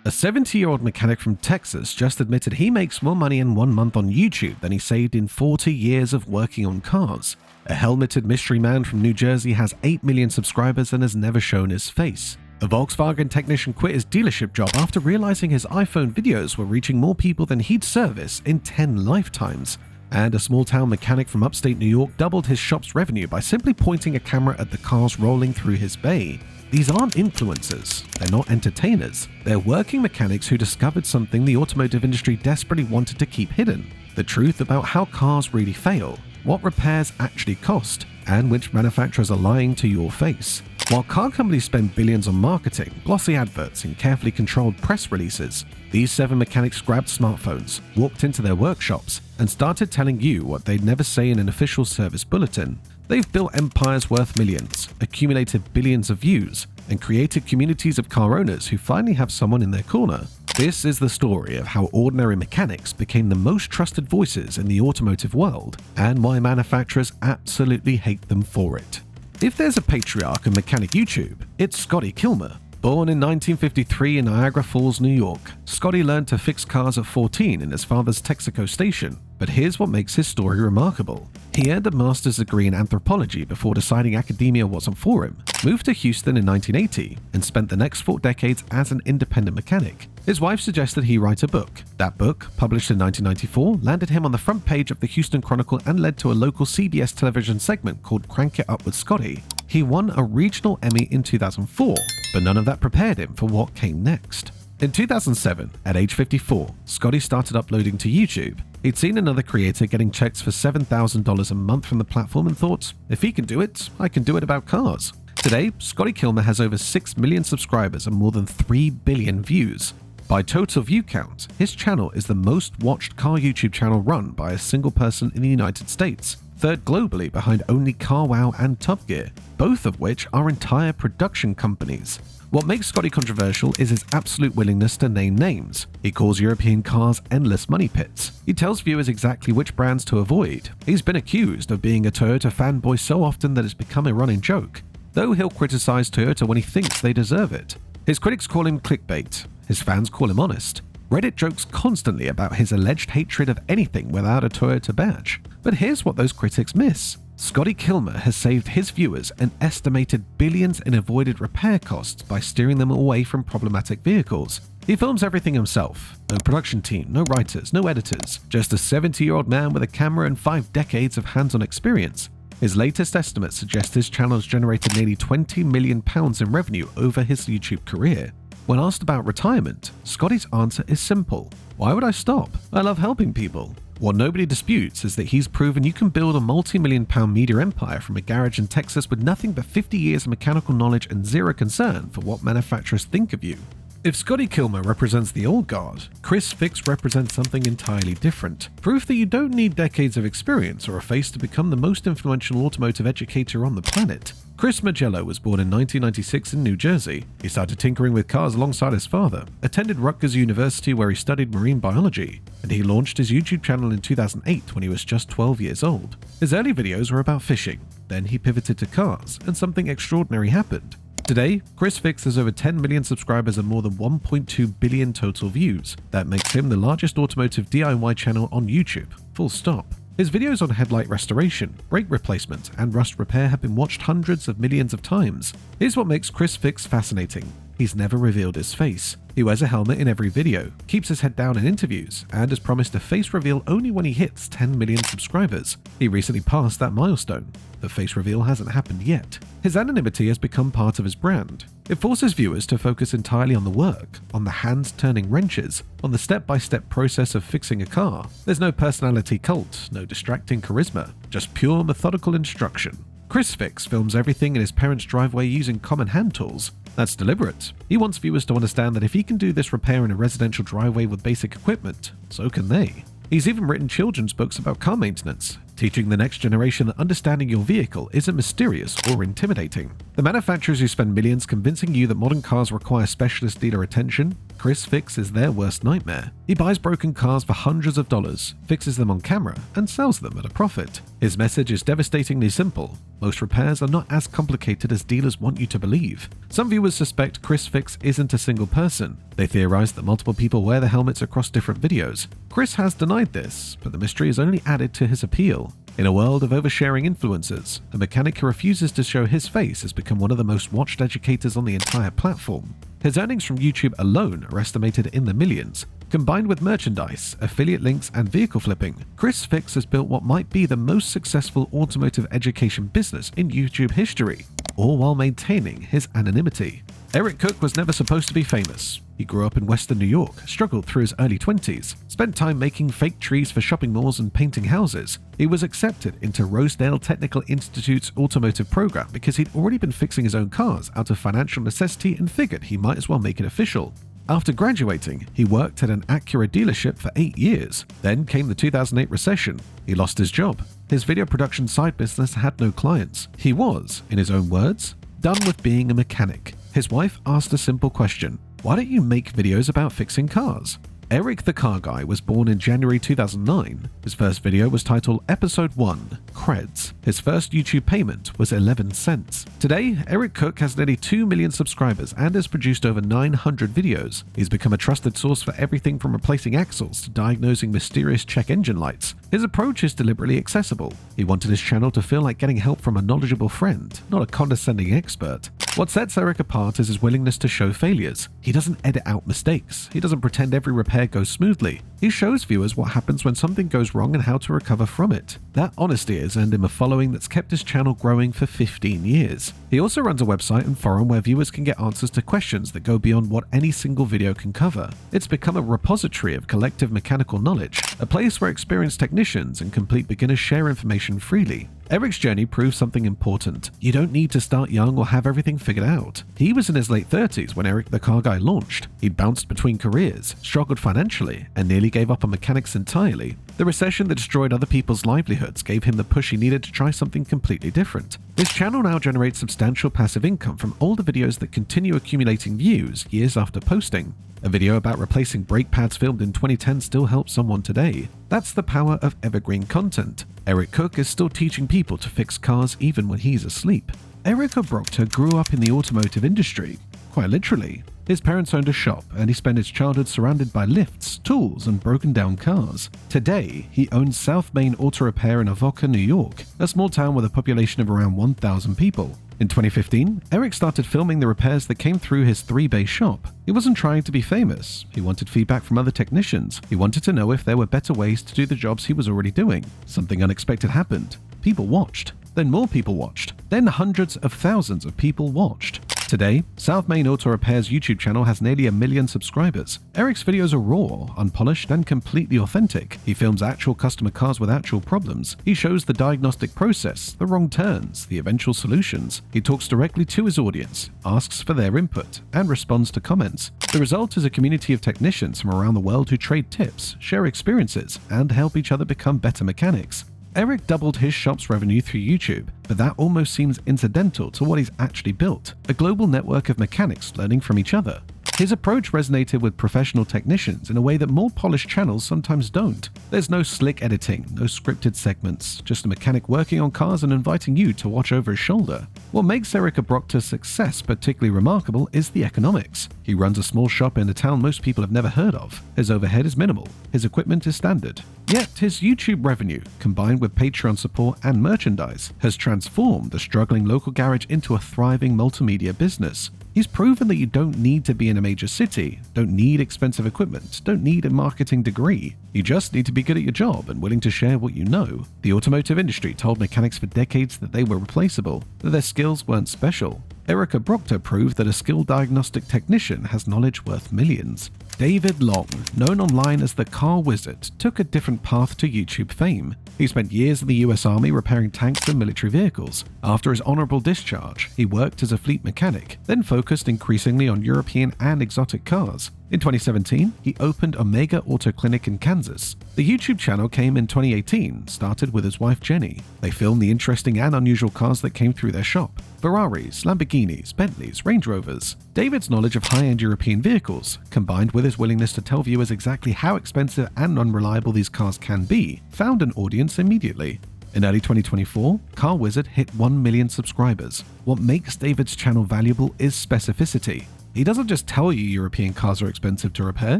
A 70-year-old mechanic from Texas just admitted he makes more money in 1 month on YouTube than he saved in 40 years of working on cars. A helmeted mystery man from New Jersey has 8 million subscribers and has never shown his face. A Volkswagen technician quit his dealership job after realizing his iPhone videos were reaching more people than he'd service in 10 lifetimes. And a small-town mechanic from upstate New York doubled his shop's revenue by simply pointing a camera at the cars rolling through his bay. These aren't influencers, they're not entertainers, they're working mechanics who discovered something the automotive industry desperately wanted to keep hidden: the truth about how cars really fail, what repairs actually cost, and which manufacturers are lying to your face. While car companies spend billions on marketing, glossy adverts, and carefully controlled press releases, these 7 mechanics grabbed smartphones, walked into their workshops, and started telling you what they'd never say in an official service bulletin. They've built empires worth millions, accumulated billions of views, and created communities of car owners who finally have someone in their corner. This is the story of how ordinary mechanics became the most trusted voices in the automotive world, and why manufacturers absolutely hate them for it. If there's a patriarch of mechanic YouTube, it's Scotty Kilmer. Born in 1953 in Niagara Falls, New York, Scotty learned to fix cars at 14 in his father's Texaco station. But here's what makes his story remarkable. He earned a master's degree in anthropology before deciding academia wasn't for him, moved to Houston in 1980, and spent the next 4 decades as an independent mechanic. His wife suggested he write a book. That book, published in 1994, landed him on the front page of the Houston Chronicle and led to a local CBS television segment called Crank It Up with Scotty. He won a regional Emmy in 2004, but none of that prepared him for what came next. In 2007, at age 54, Scotty started uploading to YouTube. He'd seen another creator getting checks for $7,000 a month from the platform and thought, if he can do it, I can do it about cars. Today, Scotty Kilmer has over 6 million subscribers and more than 3 billion views. By total view count, his channel is the most watched car YouTube channel run by a single person in the United States, third globally behind only CarWow and Top Gear, both of which are entire production companies. What makes Scotty controversial is his absolute willingness to name names. He calls European cars endless money pits. He tells viewers exactly which brands to avoid. He's been accused of being a Toyota fanboy so often that it's become a running joke, though he'll criticize Toyota when he thinks they deserve it. His critics call him clickbait. His fans call him honest. Reddit jokes constantly about his alleged hatred of anything without a Toyota badge. But here's what those critics miss. Scotty Kilmer has saved his viewers an estimated billions in avoided repair costs by steering them away from problematic vehicles. He films everything himself. No production team, no writers, no editors. Just a 70-year-old man with a camera and 5 decades of hands-on experience. His latest estimates suggest his channel has generated nearly £20 million in revenue over his YouTube career. When asked about retirement, Scotty's answer is simple. Why would I stop? I love helping people. What nobody disputes is that he's proven you can build a multi-million-pound media empire from a garage in Texas with nothing but 50 years of mechanical knowledge and zero concern for what manufacturers think of you. If Scotty Kilmer represents the old guard, ChrisFix represents something entirely different. Proof that you don't need decades of experience or a face to become the most influential automotive educator on the planet. Chris Magello was born in 1996 in New Jersey. He started tinkering with cars alongside his father, attended Rutgers University where he studied marine biology, and he launched his YouTube channel in 2008 when he was just 12 years old. His early videos were about fishing, then he pivoted to cars, and something extraordinary happened. Today, ChrisFix has over 10 million subscribers and more than 1.2 billion total views. That makes him the largest automotive DIY channel on YouTube, full stop. His videos on headlight restoration, brake replacement, and rust repair have been watched hundreds of millions of times. Here's what makes ChrisFix fascinating. He's never revealed his face. He wears a helmet in every video, keeps his head down in interviews, and has promised a face reveal only when he hits 10 million subscribers. He recently passed that milestone. The face reveal hasn't happened yet. His anonymity has become part of his brand. It forces viewers to focus entirely on the work, on the hands turning wrenches, on the step-by-step process of fixing a car. There's no personality cult, no distracting charisma, just pure methodical instruction. ChrisFix films everything in his parents' driveway using common hand tools. That's deliberate. He wants viewers to understand that if he can do this repair in a residential driveway with basic equipment, so can they. He's even written children's books about car maintenance, teaching the next generation that understanding your vehicle isn't mysterious or intimidating. The manufacturers who spend millions convincing you that modern cars require specialist dealer attention, ChrisFix is their worst nightmare. He buys broken cars for hundreds of dollars, fixes them on camera, and sells them at a profit. His message is devastatingly simple. Most repairs are not as complicated as dealers want you to believe. Some viewers suspect ChrisFix isn't a single person. They theorize that multiple people wear the helmets across different videos. Chris has denied this, but the mystery is only added to his appeal. In a world of oversharing influencers, a mechanic who refuses to show his face has become one of the most watched educators on the entire platform. His earnings from YouTube alone are estimated in the millions. Combined with merchandise, affiliate links, and vehicle flipping, ChrisFix has built what might be the most successful automotive education business in YouTube history, all while maintaining his anonymity. Eric Cook was never supposed to be famous. He grew up in Western New York, struggled through his early 20s, spent time making fake trees for shopping malls and painting houses. He was accepted into Rosedale Technical Institute's automotive program because he'd already been fixing his own cars out of financial necessity and figured he might as well make it official. After graduating, he worked at an Acura dealership for 8 years. Then came the 2008 recession. He lost his job. His video production side business had no clients. He was, in his own words, done with being a mechanic. His wife asked a simple question: why don't you make videos about fixing cars? EricTheCarGuy was born in January 2009. His first video was titled Episode 1, Creds. His first YouTube payment was 11 cents. Today, Eric Cook has nearly 2 million subscribers and has produced over 900 videos. He's become a trusted source for everything from replacing axles to diagnosing mysterious check engine lights. His approach is deliberately accessible. He wanted his channel to feel like getting help from a knowledgeable friend, not a condescending expert. What sets Eric apart is his willingness to show failures. He doesn't edit out mistakes. He doesn't pretend every repair goes smoothly. He shows viewers what happens when something goes wrong and how to recover from it. That honesty has earned him a following that's kept his channel growing for 15 years. He also runs a website and forum where viewers can get answers to questions that go beyond what any single video can cover. It's become a repository of collective mechanical knowledge, a place where experienced technicians and complete beginners share information freely. Eric's journey proves something important. You don't need to start young or have everything figured out. He was in his late 30s when EricTheCarGuy launched. He'd bounced between careers, struggled financially, and nearly gave up on mechanics entirely. The recession that destroyed other people's livelihoods gave him the push he needed to try something completely different. His channel now generates substantial passive income from older videos that continue accumulating views years after posting. A video about replacing brake pads filmed in 2010 still helps someone today. That's the power of evergreen content. Eric Cook is still teaching people to fix cars even when he's asleep. Eric Proctor grew up in the automotive industry, quite literally. His parents owned a shop, and he spent his childhood surrounded by lifts, tools, and broken down cars. Today, he owns South Main Auto Repair in Avoca, New York, a small town with a population of around 1,000 people. In 2015, Eric started filming the repairs that came through his 3-bay shop. He wasn't trying to be famous. He wanted feedback from other technicians. He wanted to know if there were better ways to do the jobs he was already doing. Something unexpected happened. People watched. Then more people watched. Then hundreds of thousands of people watched. Today, South Main Auto Repair's YouTube channel has nearly 1 million subscribers. Eric's videos are raw, unpolished, and completely authentic. He films actual customer cars with actual problems. He shows the diagnostic process, the wrong turns, the eventual solutions. He talks directly to his audience, asks for their input, and responds to comments. The result is a community of technicians from around the world who trade tips, share experiences, and help each other become better mechanics. Eric doubled his shop's revenue through YouTube, but that almost seems incidental to what he's actually built, a global network of mechanics learning from each other. His approach resonated with professional technicians in a way that more polished channels sometimes don't. There's no slick editing, no scripted segments, just a mechanic working on cars and inviting you to watch over his shoulder. What makes Eric Proctor's success particularly remarkable is the economics. He runs a small shop in a town most people have never heard of. His overhead is minimal. His equipment is standard. Yet his YouTube revenue, combined with Patreon support and merchandise, has transformed the struggling local garage into a thriving multimedia business. He's proven that you don't need to be in a major city, don't need expensive equipment, don't need a marketing degree. You just need to be good at your job and willing to share what you know. The automotive industry told mechanics for decades that they were replaceable, that their skills weren't special. Eric Proctor proved that a skilled diagnostic technician has knowledge worth millions. David Long, known online as the Car Wizard, took a different path to YouTube fame. He spent years in the US Army repairing tanks and military vehicles. After his honorable discharge, he worked as a fleet mechanic, then focused increasingly on European and exotic cars. In 2017, he opened Omega Auto Clinic in Kansas. The YouTube channel came in 2018, started with his wife Jenny. They filmed the interesting and unusual cars that came through their shop. Ferraris, Lamborghinis, Bentleys, Range Rovers. David's knowledge of high-end European vehicles, combined with his his willingness to tell viewers exactly how expensive and unreliable these cars can be, found an audience immediately. In early 2024, Car Wizard hit 1 million subscribers. What makes David's channel valuable is specificity. He doesn't just tell you European cars are expensive to repair,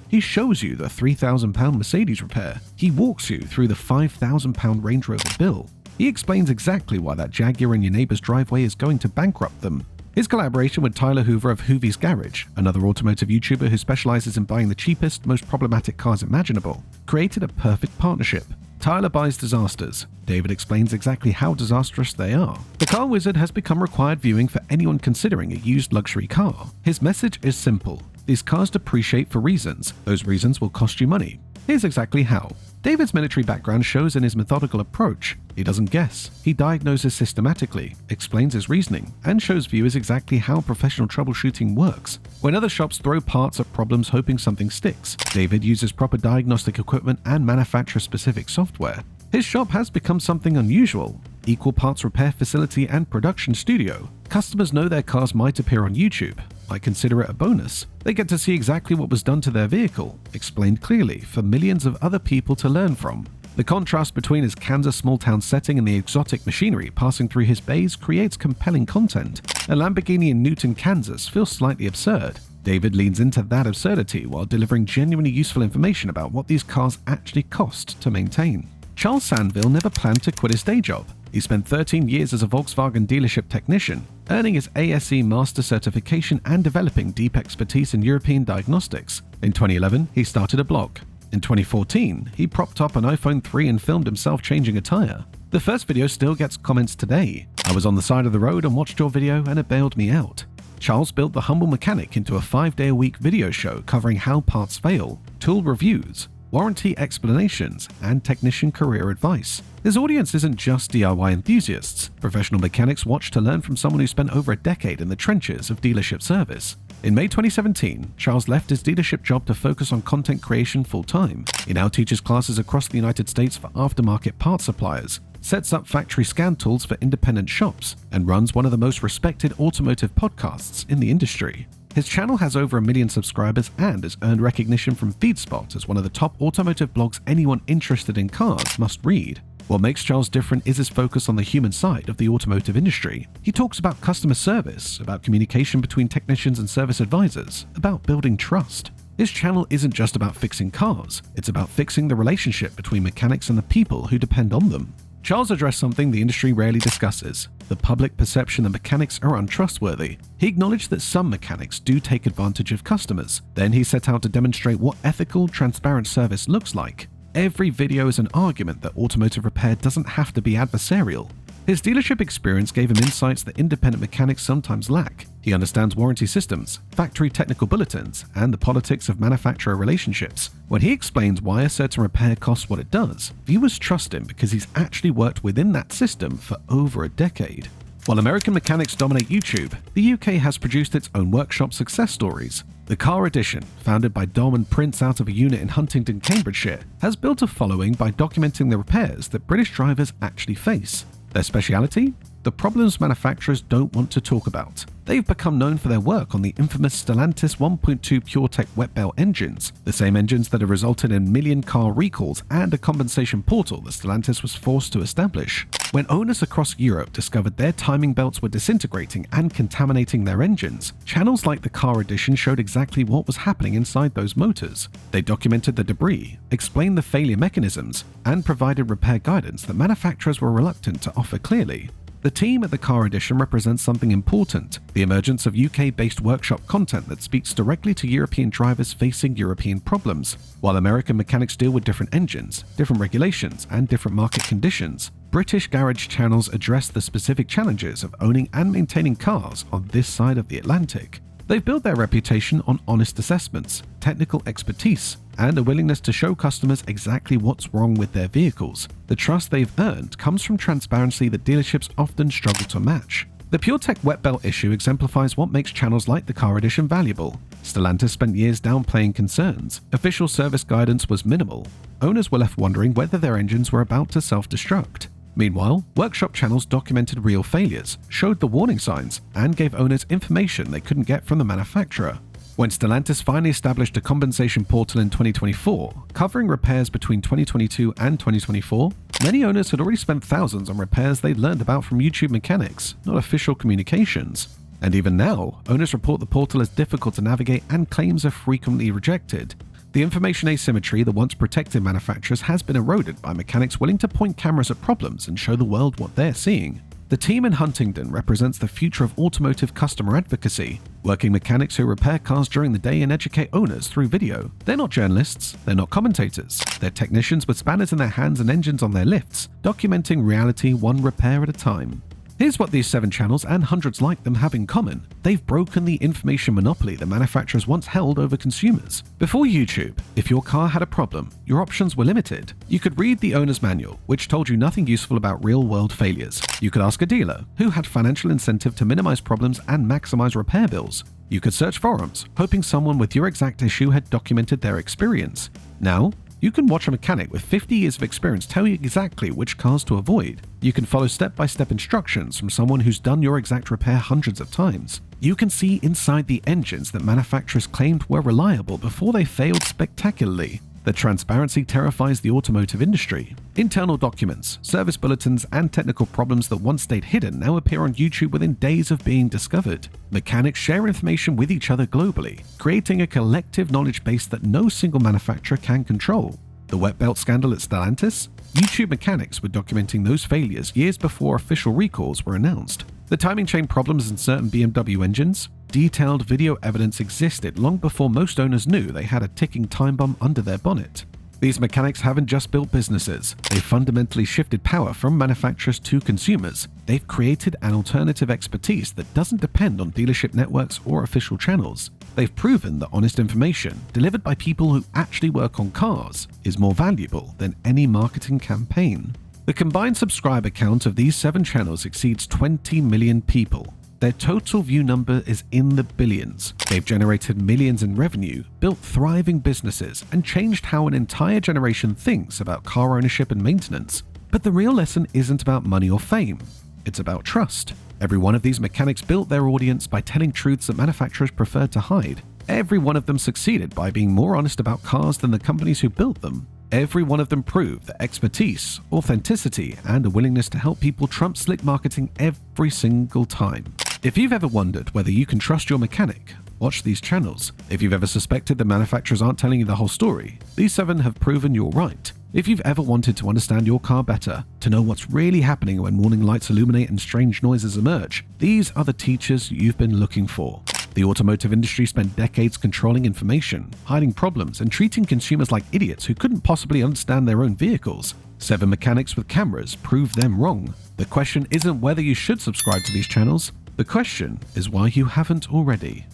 he shows you the £3,000 Mercedes repair. He walks you through the £5,000 Range Rover bill. He explains exactly why that Jaguar in your neighbor's driveway is going to bankrupt them. His collaboration with Tyler Hoover of Hoovy's Garage, another automotive YouTuber who specializes in buying the cheapest, most problematic cars imaginable, created a perfect partnership. Tyler buys disasters. David explains exactly how disastrous they are. The Car Wizard has become required viewing for anyone considering a used luxury car. His message is simple. These cars depreciate for reasons. Those reasons will cost you money. Here's exactly how. David's military background shows in his methodical approach. He doesn't guess. He diagnoses systematically, explains his reasoning, and shows viewers exactly how professional troubleshooting works. When other shops throw parts at problems hoping something sticks, David uses proper diagnostic equipment and manufacturer-specific software. His shop has become something unusual. Equal parts repair facility and production studio. Customers know their cars might appear on YouTube. I consider it a bonus. They get to see exactly what was done to their vehicle, explained clearly for millions of other people to learn from. The contrast between his Kansas small-town setting and the exotic machinery passing through his bays creates compelling content. A Lamborghini in Newton, Kansas feels slightly absurd. David leans into that absurdity while delivering genuinely useful information about what these cars actually cost to maintain. Charles Sandville never planned to quit his day job. He spent 13 years as a Volkswagen dealership technician, earning his ASE master certification and developing deep expertise in European diagnostics. In 2011, he started a blog. In 2014, he propped up an iPhone 3 and filmed himself changing a tire. The first video still gets comments today. I was on the side of the road and watched your video and it bailed me out. Charles built The Humble Mechanic into a 5-day-a-week video show covering how parts fail, tool reviews, warranty explanations, and technician career advice. His audience isn't just DIY enthusiasts. Professional mechanics watch to learn from someone who spent over a decade in the trenches of dealership service. In May 2017, Charles left his dealership job to focus on content creation full-time. He now teaches classes across the United States for aftermarket part suppliers, sets up factory scan tools for independent shops, and runs one of the most respected automotive podcasts in the industry. His channel has over 1 million subscribers and has earned recognition from FeedSpot as one of the top automotive blogs anyone interested in cars must read. What makes Charles different is his focus on the human side of the automotive industry. He talks about customer service, about communication between technicians and service advisors, about building trust. His channel isn't just about fixing cars, it's about fixing the relationship between mechanics and the people who depend on them. Charles addressed something the industry rarely discusses: the public perception that mechanics are untrustworthy. He acknowledged that some mechanics do take advantage of customers. Then he set out to demonstrate what ethical, transparent service looks like. Every video is an argument that automotive repair doesn't have to be adversarial. His dealership experience gave him insights that independent mechanics sometimes lack. He understands warranty systems, factory technical bulletins, and the politics of manufacturer relationships. When he explains why a certain repair costs what it does, viewers trust him because he's actually worked within that system for over a decade. While American mechanics dominate YouTube, the UK has produced its own workshop success stories. The Car Edition, founded by Dom and Prince out of a unit in Huntingdon, Cambridgeshire, has built a following by documenting the repairs that British drivers actually face. Their speciality? The problems manufacturers don't want to talk about. They've become known for their work on the infamous Stellantis 1.2 PureTech wet belt engines, the same engines that have resulted in million car recalls and a compensation portal that Stellantis was forced to establish. When owners across Europe discovered their timing belts were disintegrating and contaminating their engines, channels like the Car Edition showed exactly what was happening inside those motors. They documented the debris, explained the failure mechanisms, and provided repair guidance that manufacturers were reluctant to offer clearly. The team at the Car Edition represents something important: the emergence of UK-based workshop content that speaks directly to European drivers facing European problems. While American mechanics deal with different engines, different regulations, and different market conditions, British garage channels address the specific challenges of owning and maintaining cars on this side of the Atlantic. They've built their reputation on honest assessments, technical expertise, and a willingness to show customers exactly what's wrong with their vehicles. The trust they've earned comes from transparency that dealerships often struggle to match. The PureTech wet belt issue exemplifies what makes channels like the Car Edition valuable. Stellantis spent years downplaying concerns. Official service guidance was minimal. Owners were left wondering whether their engines were about to self-destruct. Meanwhile, workshop channels documented real failures, showed the warning signs, and gave owners information they couldn't get from the manufacturer. When Stellantis finally established a compensation portal in 2024, covering repairs between 2022 and 2024, many owners had already spent thousands on repairs they'd learned about from YouTube mechanics, not official communications. And even now, owners report the portal as difficult to navigate and claims are frequently rejected. The information asymmetry that once protected manufacturers has been eroded by mechanics willing to point cameras at problems and show the world what they're seeing. The team in Huntingdon represents the future of automotive customer advocacy, working mechanics who repair cars during the day and educate owners through video. They're not journalists, they're not commentators, they're technicians with spanners in their hands and engines on their lifts, documenting reality one repair at a time. Here's what these 7 channels and hundreds like them have in common. They've broken the information monopoly that manufacturers once held over consumers. Before YouTube, if your car had a problem, your options were limited. You could read the owner's manual, which told you nothing useful about real-world failures. You could ask a dealer, who had financial incentive to minimize problems and maximize repair bills. You could search forums, hoping someone with your exact issue had documented their experience. Now, you can watch a mechanic with 50 years of experience tell you exactly which cars to avoid. You can follow step-by-step instructions from someone who's done your exact repair hundreds of times. You can see inside the engines that manufacturers claimed were reliable before they failed spectacularly. The transparency terrifies the automotive industry. Internal documents, service bulletins, and technical problems that once stayed hidden now appear on YouTube within days of being discovered. Mechanics share information with each other globally, creating a collective knowledge base that no single manufacturer can control. The wet belt scandal at Stellantis? YouTube mechanics were documenting those failures years before official recalls were announced. The timing chain problems in certain BMW engines? Detailed video evidence existed long before most owners knew they had a ticking time bomb under their bonnet. These mechanics haven't just built businesses, they've fundamentally shifted power from manufacturers to consumers. They've created an alternative expertise that doesn't depend on dealership networks or official channels. They've proven that honest information, delivered by people who actually work on cars, is more valuable than any marketing campaign. The combined subscriber count of these 7 channels exceeds 20 million people. Their total view number is in the billions. They've generated millions in revenue, built thriving businesses, and changed how an entire generation thinks about car ownership and maintenance. But the real lesson isn't about money or fame. It's about trust. Every one of these mechanics built their audience by telling truths that manufacturers preferred to hide. Every one of them succeeded by being more honest about cars than the companies who built them. Every one of them proved that expertise, authenticity, and a willingness to help people trump slick marketing every single time. If you've ever wondered whether you can trust your mechanic, watch these channels. If you've ever suspected the manufacturers aren't telling you the whole story, these 7 have proven you're right. If you've ever wanted to understand your car better, to know what's really happening when warning lights illuminate and strange noises emerge, these are the teachers you've been looking for. The automotive industry spent decades controlling information, hiding problems, and treating consumers like idiots who couldn't possibly understand their own vehicles. 7 mechanics with cameras prove them wrong. The question isn't whether you should subscribe to these channels. The question is why you haven't already.